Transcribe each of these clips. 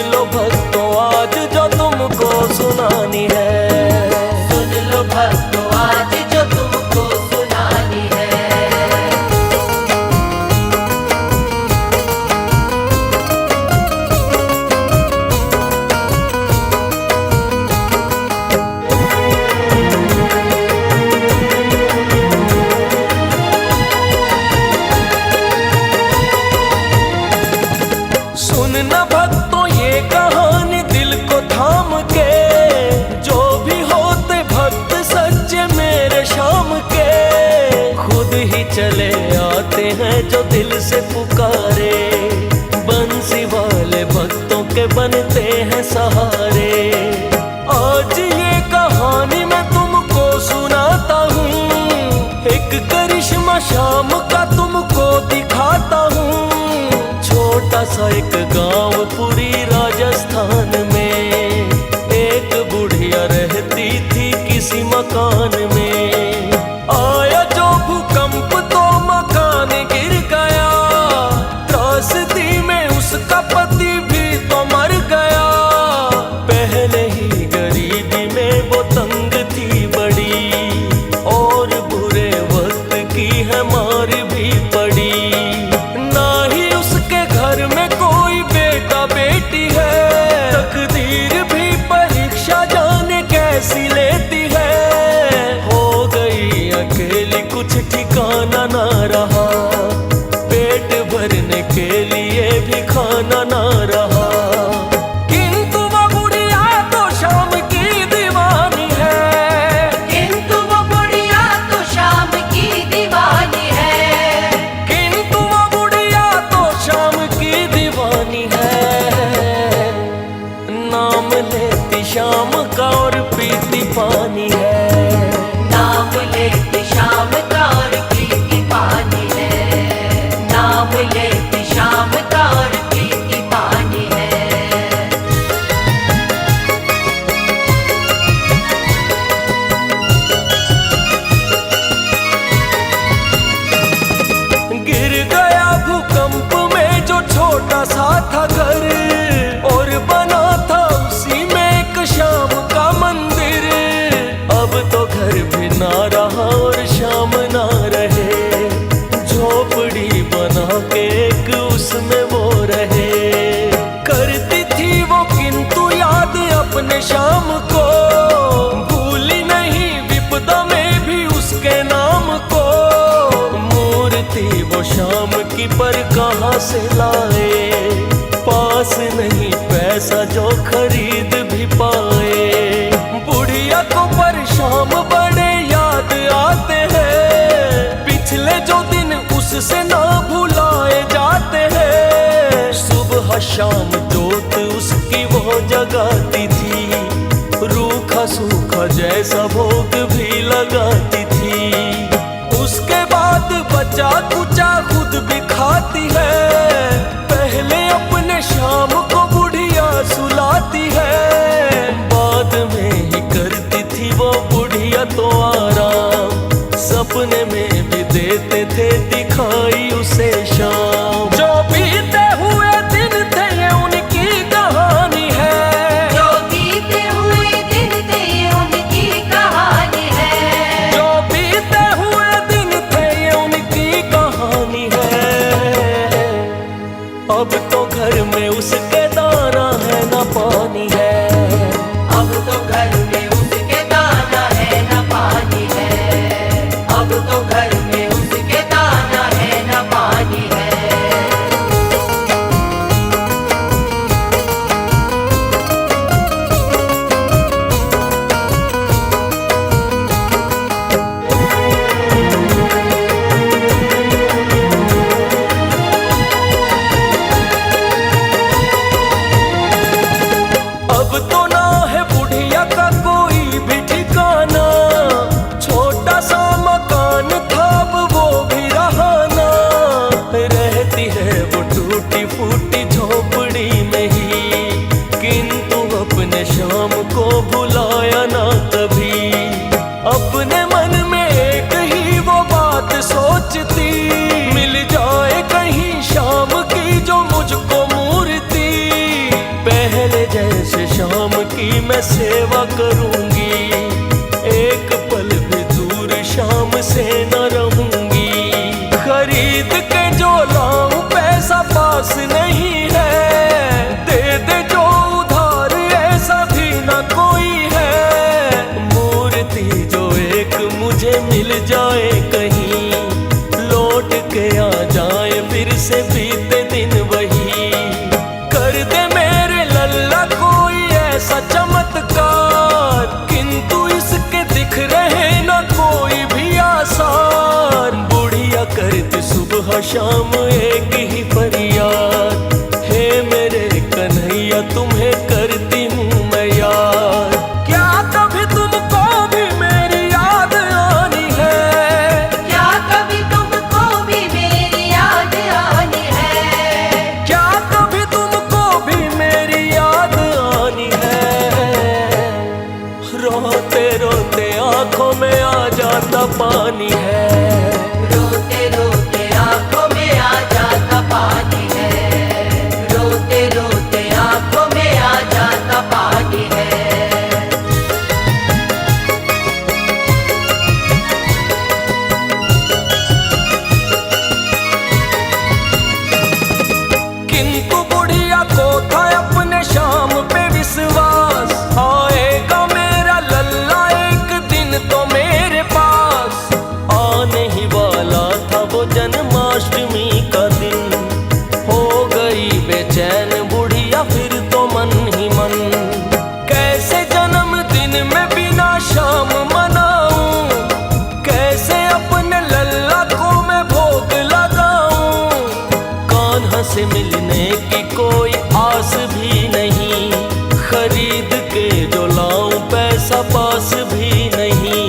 लो भक्तों आज जो तुमको सुनानी है। सुन लो भक्तों आज जो तुमको सुनानी है। सुनना भक्तों ये कहानी दिल को थाम के, जो भी होते भक्त सच्चे मेरे शाम के, खुद ही चले आते हैं जो दिल से पुकारे, बंसी वाले भक्तों के बनते हैं सहारे। आज ये कहानी मैं तुमको सुनाता हूँ, एक करिश्मा शाम का तुमको दिखाता हूँ। छोटा सा एक गांव पूरी राजस्थान में, एक बुढ़िया रहती थी किसी मकान में। आया जो भूकंप तो मकान गिर गया, त्रासदी में उसका पति भी तो मर गया। पहले ही गरीबी में वो तंग थी बड़ी, और बुरे वक्त की है मार भी पड़ी। घर में कोई बेटा बेटी है, तकदीर भी परीक्षा जाने कैसी लेती है। हो गई अकेली कुछ ठिकाना ना रहा, पेट भरने के लिए भी खाना ना रहा। किंतु वो बुढ़िया तो शाम की दीवानी है, किंतु वो बुढ़िया तो शाम की दीवानी है, किंतु वो बुढ़िया तो शाम की दीवानी है। नाम लेती शाम का और पीती पानी है, नाम लेती शाम का और पीती पानी है, नाम लेती शाम का और पीती पानी है। गिर गया भूकंप में जो छोटा सा था घर, और बना था उसी में एक शाम का मंदिर। अब तो घर भी ना रहा और शाम ना रहे, झोपड़ी बना के एक उसमें वो रहे। करती थी वो किंतु याद अपने शाम को, भूली नहीं विपदा में भी उसके नाम को। मूर्ति वो शाम की पर कहाँ से लाए, पास नहीं पैसा जो खरीद भी पाए। बुढ़िया को पर शाम बड़े याद आते हैं, पिछले जो दिन उससे ना भुलाए जाते हैं। सुबह शाम जोत उसकी वो जगाती थी, रूखा सूखा जैसा भोग भी लगाती थी। उसके बाद बचा कुचा खुद भी खाती है, पहले अपने शाम को बुढ़िया सुलाती है। बाद में ही करती थी वो बुढ़िया तो आराम, सपने में भी देते थे दिखाई उसे शाम। जो बीते हुए दिन थे ये उनकी कहानी है, जो बीते हुए दिन थे ये उनकी कहानी है, जो बीते हुए दिन थे ये उनकी कहानी पहले जैसे शाम की मैं सेवा करूंगी, एक पल भी दूर शाम से न रहूंगी। खरीद के जो लाऊं पैसा पास नहीं है, दे दे जो उधार ऐसा भी न कोई है। मूर्ति जो एक मुझे मिल जाए कहीं, लौट के आ जाए फिर से बीते दिन वही। कर दे मेरे लल्ला कोई ऐसा चमत्कार, किंतु इसके दिख रहे न कोई भी आसार। बुढ़िया करती सुबह शाम एक ही फरियाद, हे मेरे कन्हैया तुम्हें करती हूँ मैं याद। क्या कभी तुमको भी मेरी याद आनी है? क्या कभी तुमको भी मेरी याद आनी है? क्या कभी तुमको भी मेरी याद आनी है? रोते रोते आंखों में आ जाता पानी है, रोते रोते आंखों में आ जाता पानी है, रोते रोते आंखों में आ जाता पानी है। किंतु बुढ़िया को था अपने शाम पे विश्वास, आएगा मेरा लल्ला एक दिन तो मेरे पास। आने ही वाला था वो जन्माष्टमी का दिन, हो गई बेचैन बुढ़िया फिर तो मन ही मन। कैसे जन्मदिन में बिना शाम मनाऊं, कैसे अपने लल्ला को मैं भोग लगाऊं। कान्हा से मिलने की कोई आस भी नहीं, खरीद के जो लाऊं पैसा पास भी नहीं।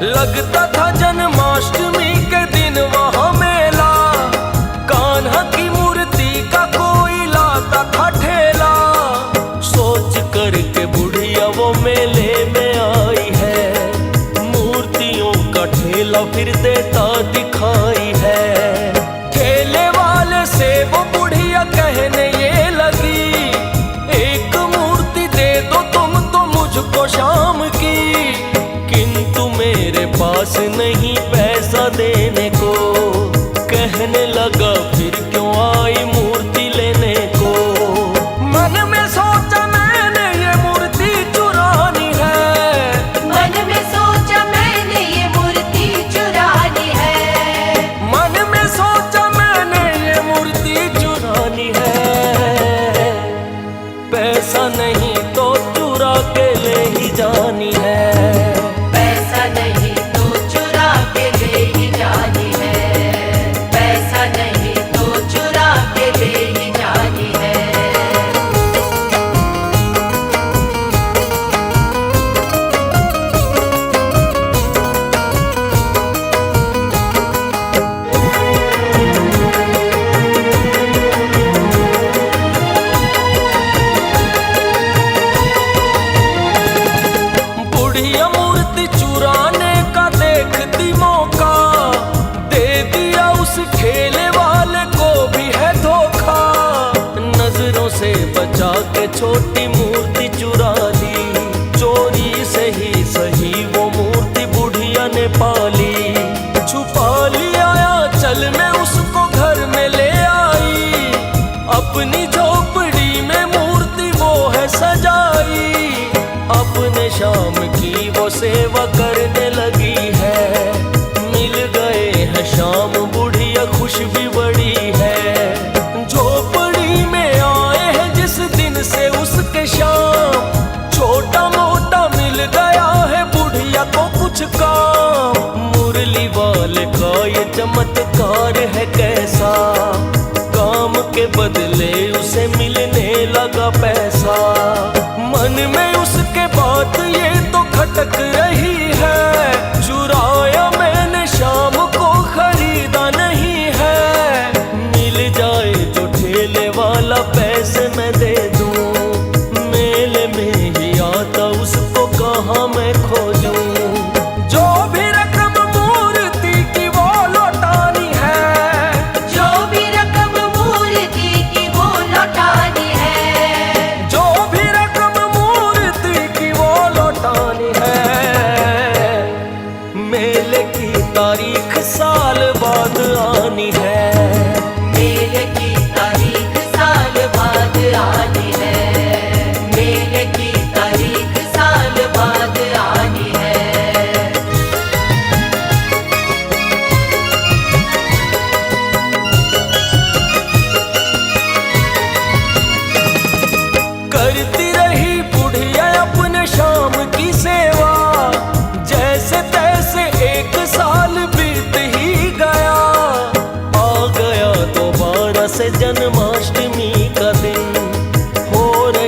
लगता था जन्माष्टमी के दिन वहां मेला, कान्हा की मूर्ति का कोई लाता था ठेला। सोच करके बुढ़िया वो मेले में आई है, मूर्तियों का ठेला फिर देता दिखाई है। ठेले वाले से वो बुढ़िया कहने ये लगी, एक मूर्ति दे दो तुम तो मुझको शाम की। किंतु मेरे पास नहीं पैसा देने को, कहने लगा फिर क्यों आई मूर्ति लेने को। मन में सोचा मैंने ये मूर्ति चुरानी है, मन में सोचा मैंने ये मूर्ति चुरानी है, मन में सोचा मैंने ये मूर्ति चुरानी है। पैसा नहीं तो चुरा के ले ही जानी है, पैसा नहीं तो चुरा के ले ही जानी है, पैसा नहीं तो चुरा के ले ही जानी है। बुढ़िया मूर्ति चुराने का देखती मौका, दे दिया उस ठेले वाले को भी है धोखा। नजरों से बचा के छोटी मूर्ति चुरा ली, चोरी से ही सही वो मूर्ति बुढ़िया ने पाली। छुपा लिया चल में उसको घर में ले आई, अपनी झोपड़ी में मूर्ति वो है सजाई। अपने शाम की वो सेवा करने लगी है, मिल गए हैं शाम बुढ़िया खुश भी बड़ी है। झोपड़ी में आए हैं जिस दिन से उसके शाम, छोटा मोटा मिल गया है बुढ़िया को कुछ काम। मुरली वाले का ये चमत्कार है कैसा, काम के बदले उसे मिलने लगा पैसा। मन में उसके बात ये तो खटक रही है, चुराया मैंने शाम को खरीदा नहीं है। मिल जाए जो ठेले वाला पैसे मैं दे दूं, मेले में ही आता उसको कहाँ मैं खोजूं। जो भी रकम मूर्ति की वो लौटानी है, जो भी रकम मूर्ति की वो लौटानी है, जो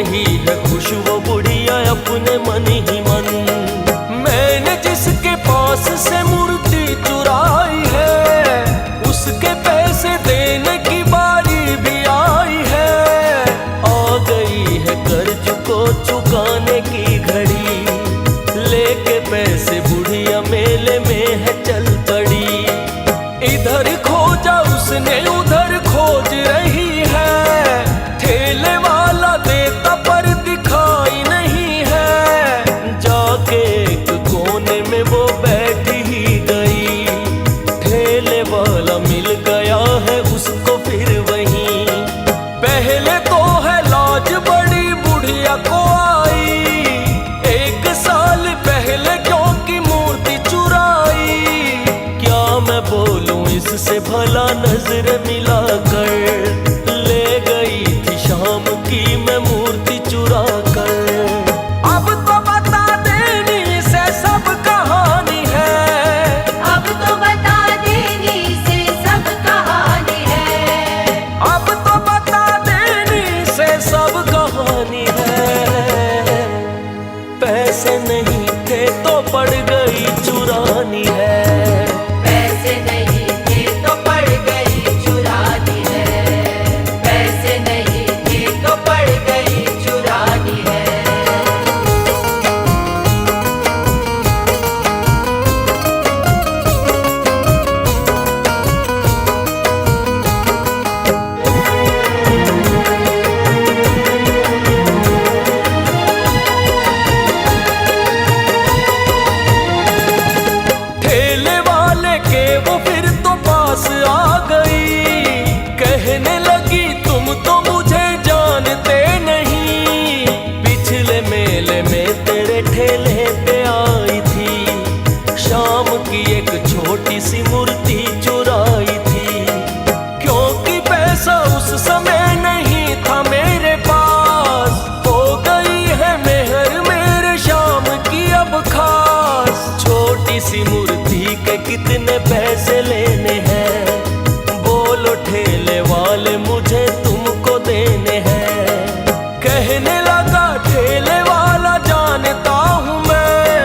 रही है खुश वो बुढ़िया अपने मन ही मन। मैंने जिसके पास से मूर्ति चुराई है, उसके पैसे देने की बारी भी आई है। आ गई है कर्ज को चुकाने की घड़ी, लेके पैसे बुढ़िया मेले में है चल पड़ी। इधर खोजा उसने उधर खोज रही है, ठेले वाला देता पर दिखाई नहीं है। जाके एक कोने में वो बैठ ही गई, ठेले वाला मिल गया है उसको फिर वहीं। पहले तो है लाज बड़ी बुढ़िया को आई, 1 साल पहले क्योंकि मूर्ति चुराई। क्या मैं बोलूं इससे भला नजर मिला कर, ले गई थी शाम की मैं मूर्ति चुरा कर। अब तो बता देनी से सब कहानी है, अब तो बता देनी से सब कहानी है। अब तो बता देनी से सब कहानी है। पैसे नहीं थे तो पड़ गई चुरानी है। पैसे नहीं थे तो पड़ गई चुरानी है, पैसे नहीं थे तो पड़ गई चुरानी है। ठेले वाले के वो फिर तो पास आ गई, कहने लगी तुम तो मुझे जानते नहीं। पिछले मेले में तेरे ठेले पे आई थी, शाम की एक छोटी सी मूर्ति चुराई थी। क्योंकि पैसा उस समय नहीं था मेरे पास, हो गई है मेहर मेरे शाम की अब खास। छोटी सी मूर्ति के कितने पैसे लेने हैं, बोलो ठेले वाले मुझे तुमको देने हैं। कहने लगा ठेले वाला जानता हूँ मैं,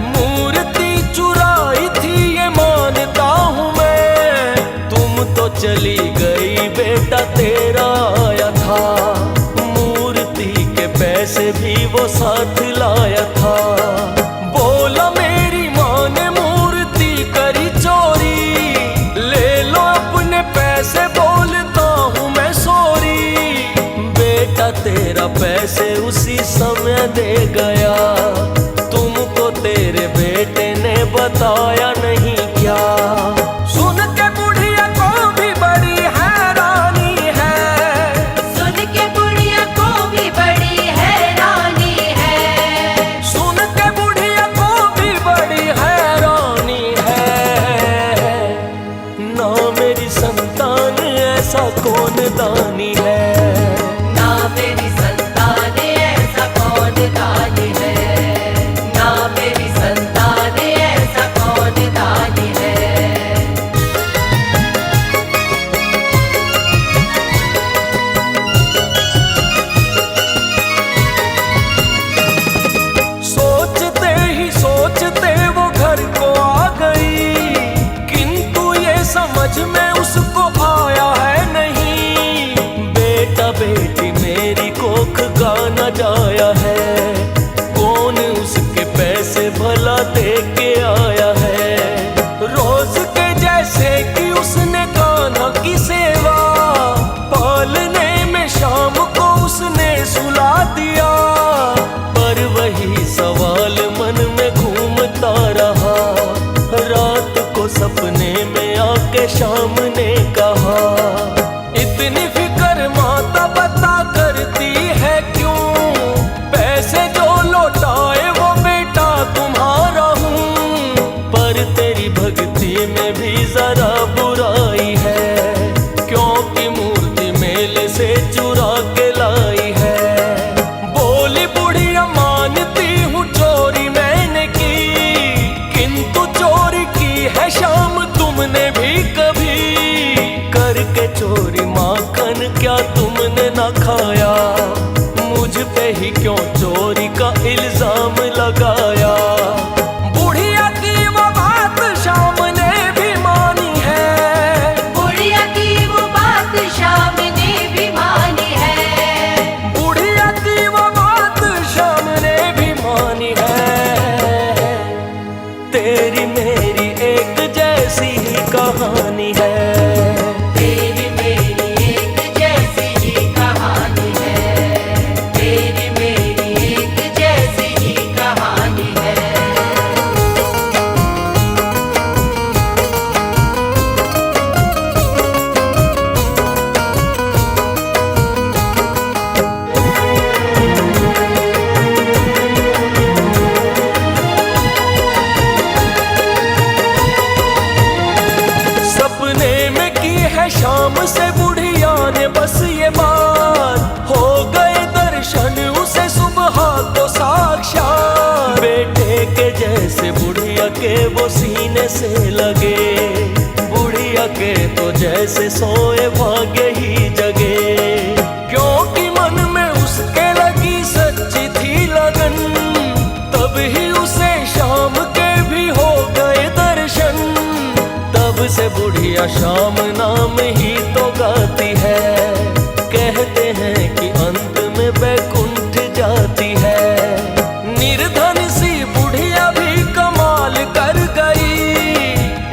मूर्ति चुराई थी ये मानता हूँ मैं। तुम तो चली गई बेटा तेरा आया था, मूर्ति के पैसे भी वो साथ लाया था। बोला मेरी माँ ने मूर्ति करी चोरी, ले लो अपने पैसे बोलता हूँ मैं सॉरी। बेटा तेरा पैसे उसी समय दे गया, तुमको तेरे बेटे ने बताया नहीं क्या। सुन के बुढ़िया को भी बड़ी हैरानी है, सुन के बुढ़िया को भी बड़ी हैरानी है। सुन के बुढ़िया को भी बड़ी हैरानी है। ना मेरी संतान ऐसा कौन दानी है, ना मेरी संतान ऐसा कौन दानी है, ना मेरी संतान ऐसा कौन दानी है। सोचते ही सोचते वो घर को आ गई, किंतु ये समझ में उसको आया है नहीं। बेटा बेटी मेरी कोख गाना जाया है, कौन उसके पैसे भला दे के आया है। रोज के जैसे कि उसने कान्हा की सेवा, पालने में शाम को उसने सुला दिया। पर वही सवाल मन में घूमता रहा, रात को सपने में आके शाम ने कहा, इतनी फिक्र माता बता करती है क्यों। पैसे जो लौटाए वो बेटा तुम्हारा हूँ, पर तेरी भक्ति में भी जरा बुराई है, क्योंकि मूर्ति मेले से चुरा के लाई है। मुझ पे ही क्यों चोरी का इल्जाम लगाया। बुढ़िया की वो बात शाम ने भी मानी है, बुढ़िया की वो बात शाम ने भी मानी है, बुढ़िया की वो बात शाम ने भी मानी है। तेरी मेरी एक जैसी ही कहानी है, तेरी मेरी एक जैसी ही कहानी है, तेरी मेरी एक जैसी ही कहानी है। सपने में की है शाम से बुढ़िया ने बस ये बात, हो गए दर्शन उसे सुबह तो साक्षात। बेटे के जैसे बुढ़िया के वो सीने से लगे, बुढ़िया के तो जैसे सोए भाग्य ही जगे। क्योंकि मन में उसके लगी सच्ची थी लगन, तब ही उसे शाम के भी हो गए दर्शन। तब से बुढ़िया शाम नाम ही तो गाती है, कहते हैं कि अंत में बैकुंठ जाती है। निर्धन सी बुढ़िया भी कमाल कर गई,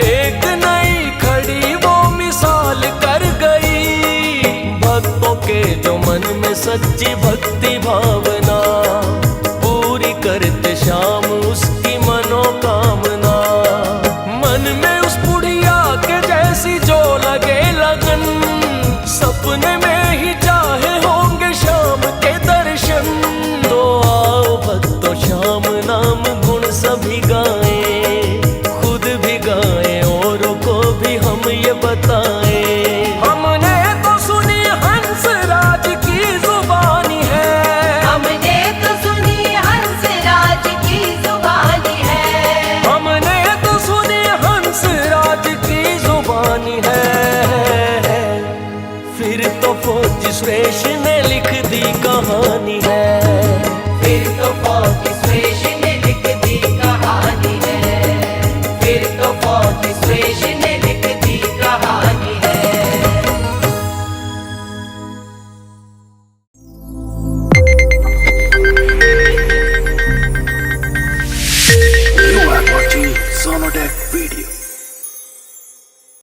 एक नई खड़ी वो मिसाल कर गई। भक्तों के जो मन में सच्ची भक्ति भावना, पूरी करते शाम उसकी मनोकामना। मन में उस बुढ़िया के जैसी जो लगे लगन, सपने में ही चाहे होंगे शाम के दर्शन। तो आओ भक्तों शाम नाम गुण सभी गाएं, खुद भी गाएं औरों को भी हम ये बताएं। हमने तो सुनी हंस राज की जुबानी है, हमने तो सुनी हंस राज की जुबानी है, हमने तो सुनी हंस राज की जुबानी है। फिर तो फौजी सुरेश ने लिख दी कहानी है, फिर तो फौजी सुरेश ने लिख दी कहानी है, फिर तो फौजी सुरेश ने लिख दी कहानी है। You are watching Sonodec video.